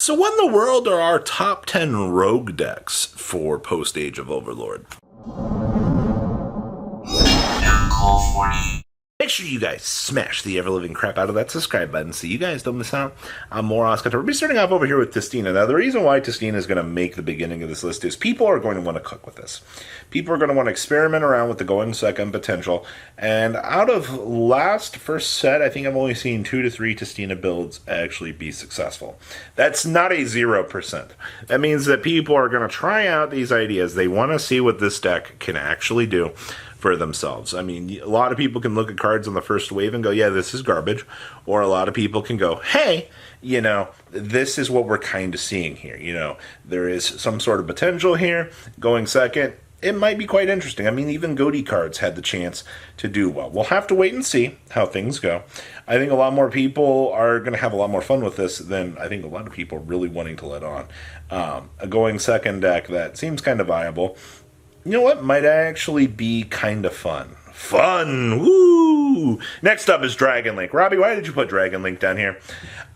So what in the world are our top 10 rogue decks for post-Age of Overlord? Make sure you guys smash the ever-living crap out of that subscribe button so you guys don't miss out on more Oscar. We'll be starting off over here with Ttin. Now, the reason why Ttin is going to make the beginning of this list is people are going to want to cook with this. People are going to want to experiment around with the going second potential. And out of first set, I think I've only seen 2 to 3 Ttin builds actually be successful. That's not a 0%. That means that people are going to try out these ideas. They want to see what this deck can actually do for themselves. I mean, a lot of people can look at cards on the first wave and go, yeah, this is garbage. Or a lot of people can go, hey, this is what we're kind of seeing here. There is some sort of potential here. Going second, it might be quite interesting. I mean, even Goatee cards had the chance to do well. We'll have to wait and see how things go. I think a lot more people are going to have a lot more fun with this than I think a lot of people are really wanting to let on. A going second deck that seems kind of viable. You know what might actually be kind of fun? Fun! Woo! Next up is Dragon Link. Robbie, why did you put Dragon Link down here?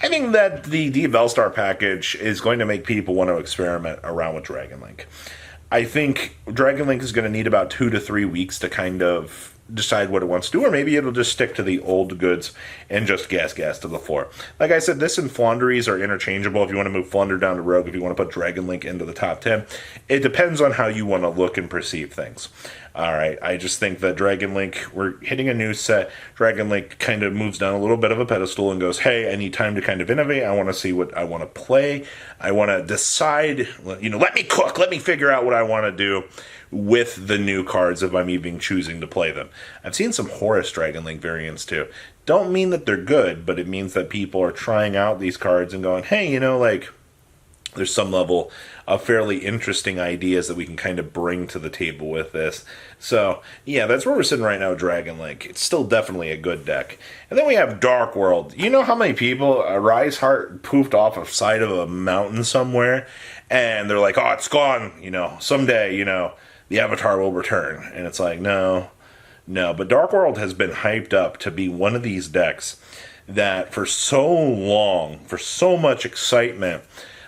I think that the Velstar package is going to make people want to experiment around with Dragon Link. I think Dragon Link is going to need about 2 to 3 weeks to kind of decide what it wants to do, or maybe it'll just stick to the old goods and just gas to the floor. Like I said, this and Flaunderies are interchangeable if you want to move Flounder down to Rogue, if you want to put Dragon Link into the top 10. It depends on how you want to look and perceive things. Alright, I just think that Dragon Link, we're hitting a new set. Dragon Link kind of moves down a little bit of a pedestal and goes, hey, I need time to kind of innovate. I want to see what I want to play. I want to decide, let me cook. Let me figure out what I want to do with the new cards if I'm even choosing to play them. I've seen some Horus Dragon Link variants too. Don't mean that they're good, but it means that people are trying out these cards and going, hey, there's some level of fairly interesting ideas that we can kind of bring to the table with this. So, yeah, that's where we're sitting right now, Dragon Link. It's still definitely a good deck. And then we have Dark World. You know how many people, a Rise Heart poofed off the side of a mountain somewhere, and they're like, oh, it's gone, someday, the Avatar will return. And it's like, no. But Dark World has been hyped up to be one of these decks that for so long, for so much excitement,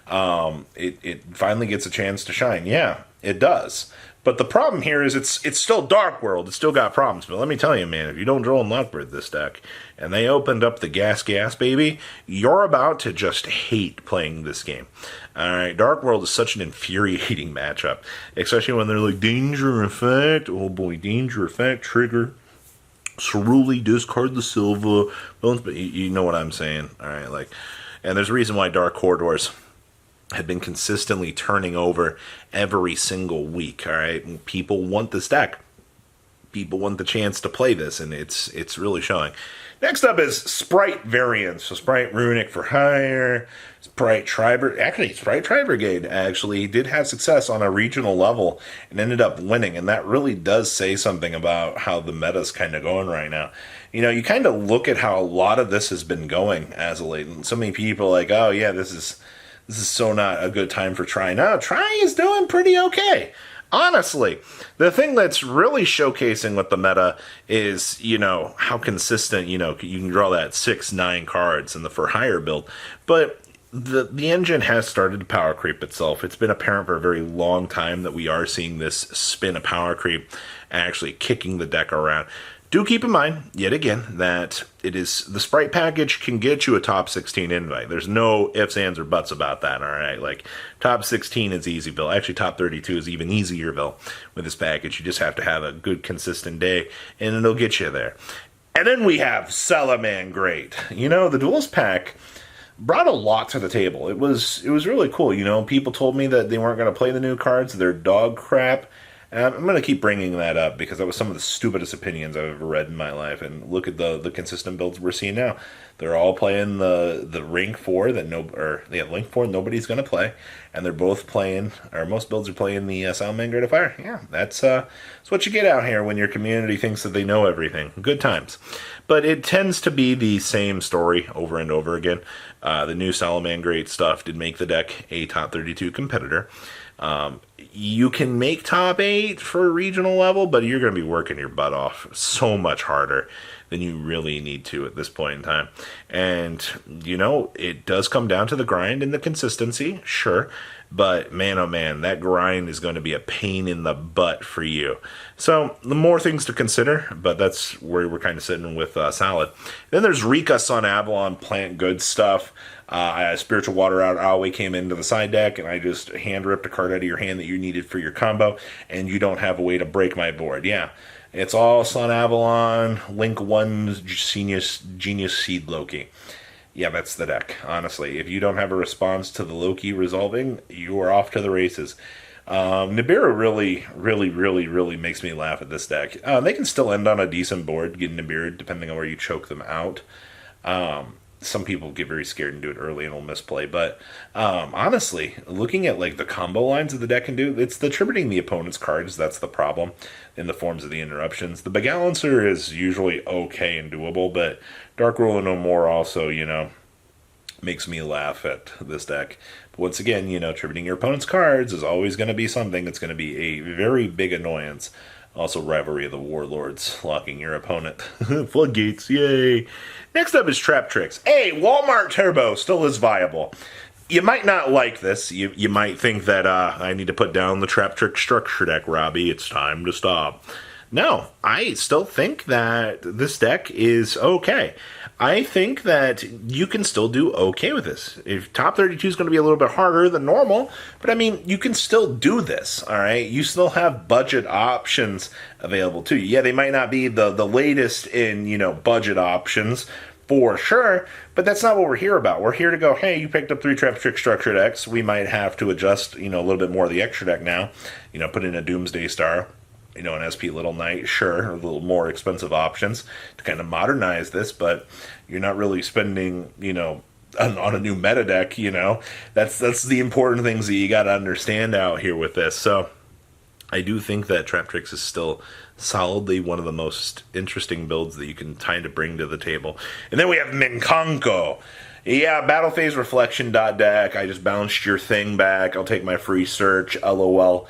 it finally gets a chance to shine. Yeah, it does. But the problem here is it's still Dark World. It's still got problems. But let me tell you, man, if you don't draw in Lockbird this deck, and they opened up the gas, baby, you're about to just hate playing this game. Alright, Dark World is such an infuriating matchup. Especially when they're like, danger effect, oh boy, danger effect, trigger, Cerulean, discard the Silva, bones, but you know what I'm saying. Alright, and there's a reason why Dark Corridors have been consistently turning over every single week, alright? And people want this deck. People want the chance to play this, and it's really showing. Next up is Sprite Variant. So Sprite Runic for hire, Sprite Tri-Brigade actually did have success on a regional level and ended up winning, and that really does say something about how the meta's kind of going right now. You kind of look at how a lot of this has been going as of late, and so many people are like, oh yeah, this is so not a good time for Tri. No, Tri is doing pretty okay. Honestly, the thing that's really showcasing with the meta is, how consistent, you can draw that 6-9 cards in the for hire build. But the engine has started to power creep itself. It's been apparent for a very long time that we are seeing this spin of power creep actually kicking the deck around. Do keep in mind, yet again, that it is the Sprite package can get you a top 16 invite. There's no ifs, ands, or buts about that, alright? Top 16 is Easyville. Actually, top 32 is even easierville with this package. You just have to have a good, consistent day, and it'll get you there. And then we have Salam Man Great. The Duelist pack brought a lot to the table. It was really cool. People told me that they weren't going to play the new cards. They're dog crap. And I'm going to keep bringing that up because that was some of the stupidest opinions I've ever read in my life. And look at the consistent builds we're seeing now. They're all playing the Ring 4 Link 4 nobody's going to play. And they're both playing, or most builds are playing the Salam Man Great of Fire. Yeah, that's what you get out here when your community thinks that they know everything. Good times. But it tends to be the same story over and over again. The new Salam Man Great stuff did make the deck a top 32 competitor. You can make top 8 for regional level, but you're going to be working your butt off so much harder than you really need to at this point in time. And, you know, it does come down to the grind and the consistency, sure. But man, oh man, that grind is going to be a pain in the butt for you. So the more things to consider, but that's where we're kind of sitting with Salad. Then there's Rika Sun Avalon Plant Good stuff. Spiritual Water Out Alway came into the side deck, and I just hand ripped a card out of your hand that you needed for your combo, and you don't have a way to break my board. Yeah, it's all Sun Avalon, Link 1, Genius Seed Loki. Yeah, that's the deck, honestly. If you don't have a response to the Loki resolving, you are off to the races. Nibiru really makes me laugh at this deck. They can still end on a decent board, getting Nibiru, depending on where you choke them out. Some people get very scared and do it early and will misplay. But honestly, looking at like the combo lines that the deck can do, it's attributing the opponent's cards. That's the problem in the forms of the interruptions. The Balancer is usually okay and doable, but Dark Ruler No More also, you know, makes me laugh at this deck. But once again, you know, attributing your opponent's cards is always going to be something that's going to be a very big annoyance. Also, Rivalry of the Warlords, locking your opponent. Floodgates, yay. Next up is Trap Tricks. Hey, Walmart Turbo still is viable. You might not like this. You might think that I need to put down the Trap Trick structure deck, Robbie. It's time to stop. No, I still think that this deck is okay. I think that you can still do okay with this. If top 32 is going to be a little bit harder than normal, but I mean, you can still do this, all right? You still have budget options available to you. Yeah, they might not be the latest in, you know, budget options for sure, but that's not what we're here about. We're here to go, hey, you picked up 3 Trap Trick structure decks. We might have to adjust, you know, a little bit more of the extra deck now. You know, put in a Doomsday Star, you know, an SP Little Knight, sure, a little more expensive options to kind of modernize this, but you're not really spending, you know, on a new meta deck, you know. That's the important things that you got to understand out here with this. So I do think that Trap Tricks is still solidly one of the most interesting builds that you can kind of bring to the table. And then we have Minkonko. Yeah, Battle Phase Reflection deck. I just bounced your thing back. I'll take my free search. LOL.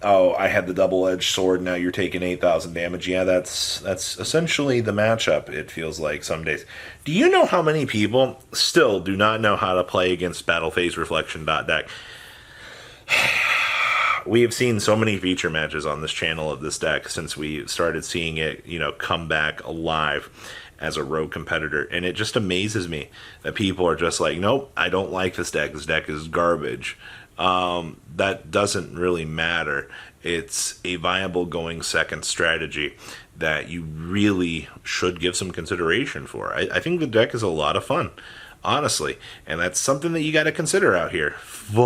Oh, I had the double-edged sword, now you're taking 8,000 damage. Yeah, that's essentially the matchup, it feels like some days. Do you know how many people still do not know how to play against Battle Phase Reflection deck? We have seen so many feature matches on this channel of this deck since we started seeing it, you know, come back alive as a rogue competitor, and it just amazes me that people are just like, nope, I don't like this deck. This deck is garbage. That doesn't really matter. It's a viable going second strategy that you really should give some consideration for. I think the deck is a lot of fun, honestly, and that's something that you got to consider out here. Fun.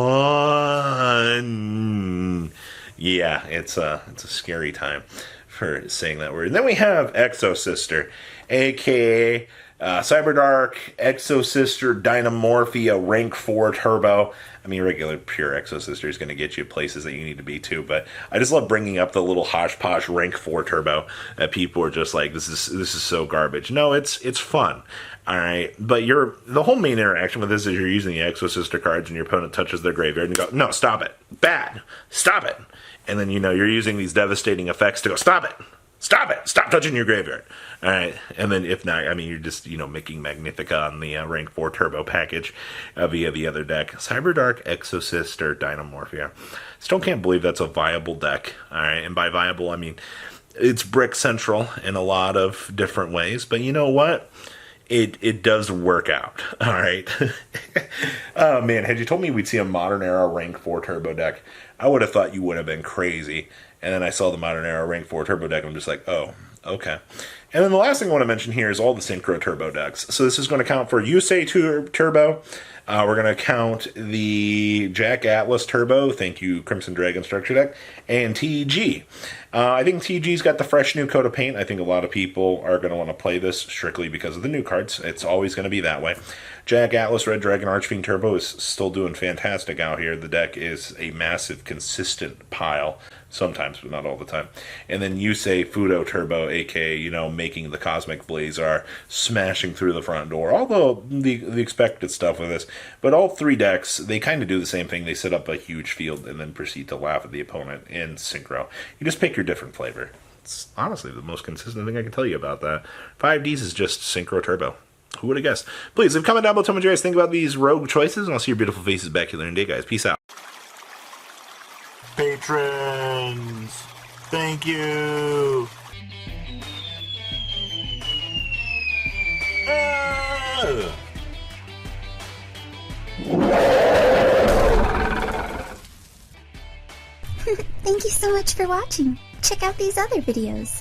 Yeah, it's a scary time for saying that word. And then we have Exosister, aka Cyberdark, Exosister, Dynamorphia, Rank 4 Turbo. I mean, regular pure Exosister is going to get you places that you need to be too, but I just love bringing up the little hodgepodge Rank 4 Turbo that people are just like, this is so garbage. No, it's fun. All right, but the whole main interaction with this is you're using the Exosister cards and your opponent touches their graveyard and you go, no, stop it. Bad. Stop it. And then, you know, you're using these devastating effects to go, stop it. Stop it. Stop touching your graveyard. All right. And then if not, I mean, you're just, you know, making Magnifica on the Rank 4 Turbo package via the other deck. Cyberdark, Exosister, Dynamorphia. Still can't believe that's a viable deck. All right. And by viable, I mean, it's brick central in a lot of different ways. But you know what? It does work out. All right. Oh, man. Had you told me we'd see a Modern Era Rank 4 Turbo deck, I would have thought you would have been crazy. And then I saw the Modern Era Rank 4 Turbo deck, and I'm just like, oh, okay. And then the last thing I want to mention here is all the Synchro Turbo decks. So this is going to count for Yusei Turbo. We're going to count the Jack Atlas Turbo. Thank you, Crimson Dragon Structure Deck. And TG. I think TG's got the fresh new coat of paint. I think a lot of people are going to want to play this strictly because of the new cards. It's always going to be that way. Jack Atlas Red Dragon Archfiend Turbo is still doing fantastic out here. The deck is a massive, consistent pile. Sometimes, but not all the time. And then Yusei Fudo Turbo, aka, you know, making the Cosmic Blazar, smashing through the front door. Although, the expected stuff with this. But all three decks, they kind of do the same thing. They set up a huge field and then proceed to laugh at the opponent in Synchro. You just pick your different flavor. It's honestly the most consistent thing I can tell you about that. 5Ds is just Synchro Turbo. Who would have guessed? Please leave a comment down below. Tell me what you guys think about these rogue choices, and I'll see your beautiful faces back here later in the day, guys. Peace out. Patrons, thank you. Thank you so much for watching. Check out these other videos.